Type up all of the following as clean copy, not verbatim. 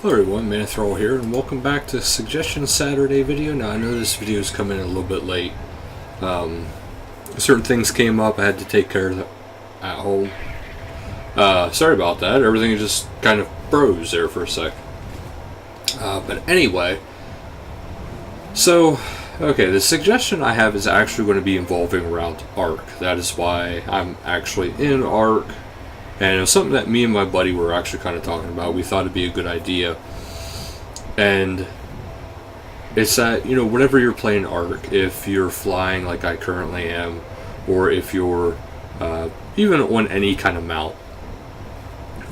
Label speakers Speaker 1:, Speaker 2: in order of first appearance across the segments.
Speaker 1: Hello everyone, Manthral here, and welcome back to Suggestion Saturday video. Now I know this video is coming in a little bit late. Certain things came up, I had to take care of them at home. Sorry about that, everything just kind of froze there for a sec. But anyway, so, okay, the suggestion I have is actually going to be involving around Ark. That is why I'm actually in Ark. And it was something that me and my buddy were actually kind of talking about. We thought it'd be a good idea. And it's that, whenever you're playing Ark, if you're flying like I currently am, or if you're even on any kind of mount,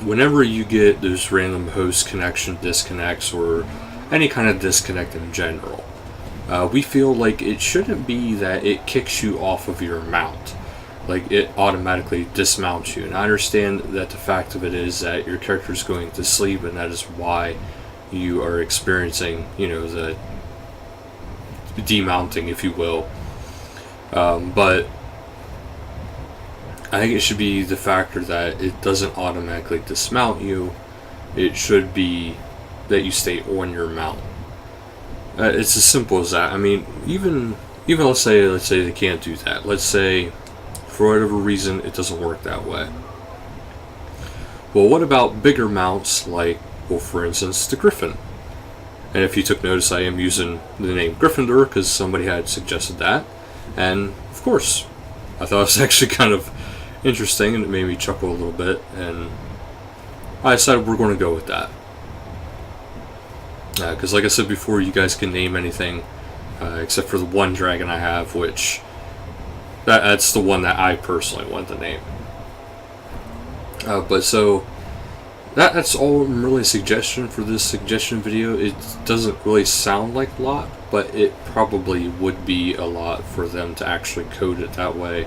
Speaker 1: whenever you get those random host connection disconnects or any kind of disconnect in general, we feel like it shouldn't be that it kicks you off of your mount. Like it automatically dismounts you. And I understand that the fact of it is that your character is going to sleep, and that is why you are experiencing, the demounting, if you will. But I think it should be the factor that it doesn't automatically dismount you. It should be that you stay on your mount. It's as simple as that. I mean, even let's say they can't do that. Let's say, for whatever reason, it doesn't work that way. Well, what about bigger mounts like, well, for instance, the Griffin? And if you took notice, I am using the name Gryffindor because somebody had suggested that. And, of course, I thought it was actually kind of interesting and it made me chuckle a little bit. And I decided we're going to go with that. Because, like I said before, you guys can name anything except for the one dragon I have, which that's the one that I personally want to name. But so that's all really a suggestion for this suggestion video. It doesn't really sound like a lot, but it probably would be a lot for them to actually code it that way.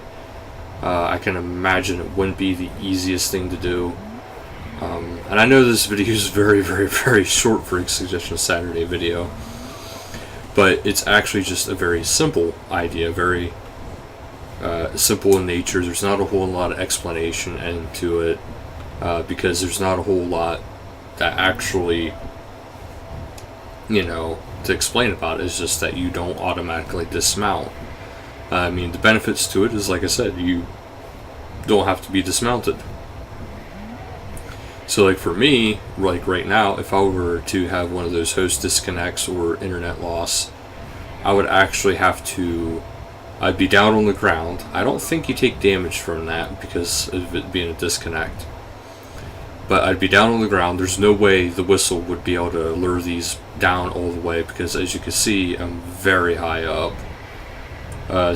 Speaker 1: I can imagine it wouldn't be the easiest thing to do. And I know this video is very, very, very short for a Suggestion Saturday video, but it's actually just a very simple idea, very simple in nature. There's not a whole lot of explanation into it because there's not a whole lot that actually, to explain about it. It's just that you don't automatically dismount. I mean, the benefits to it is, like I said, you don't have to be dismounted. So, like for me, like right now, if I were to have one of those host disconnects or internet loss, I would actually have to, I'd be down on the ground. I don't think you take damage from that because of it being a disconnect. But I'd be down on the ground. There's no way the whistle would be able to lure these down all the way because, as you can see, I'm very high up.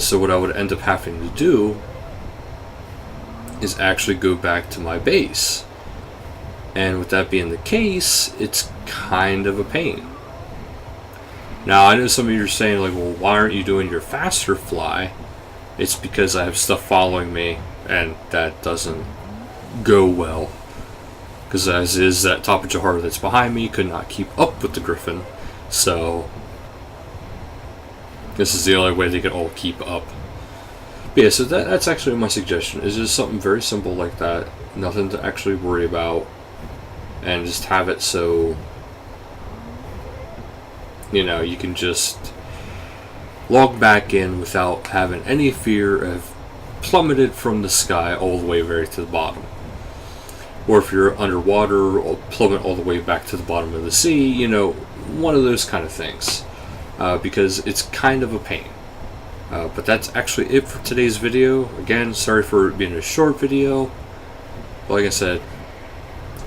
Speaker 1: So what I would end up having to do is actually go back to my base. And with that being the case, it's kind of a pain. Now, I know some of you are saying, like, well, why aren't you doing your faster fly? It's because I have stuff following me, and that doesn't go well. Because as is, that Top of Jahar that's behind me could not keep up with the Griffin, so this is the only way they could all keep up. But yeah, so that's actually my suggestion, is just something very simple like that, nothing to actually worry about, and just have it so you can just log back in without having any fear of plummeted from the sky all the way very to the bottom. Or if you're underwater, or plummet all the way back to the bottom of the sea, one of those kind of things. Because it's kind of a pain. But that's actually it for today's video. Again, sorry for it being a short video. But like I said,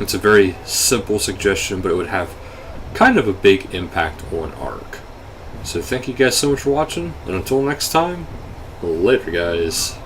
Speaker 1: it's a very simple suggestion, but it would have kind of a big impact on Ark. So thank you guys so much for watching, and until next time, later guys.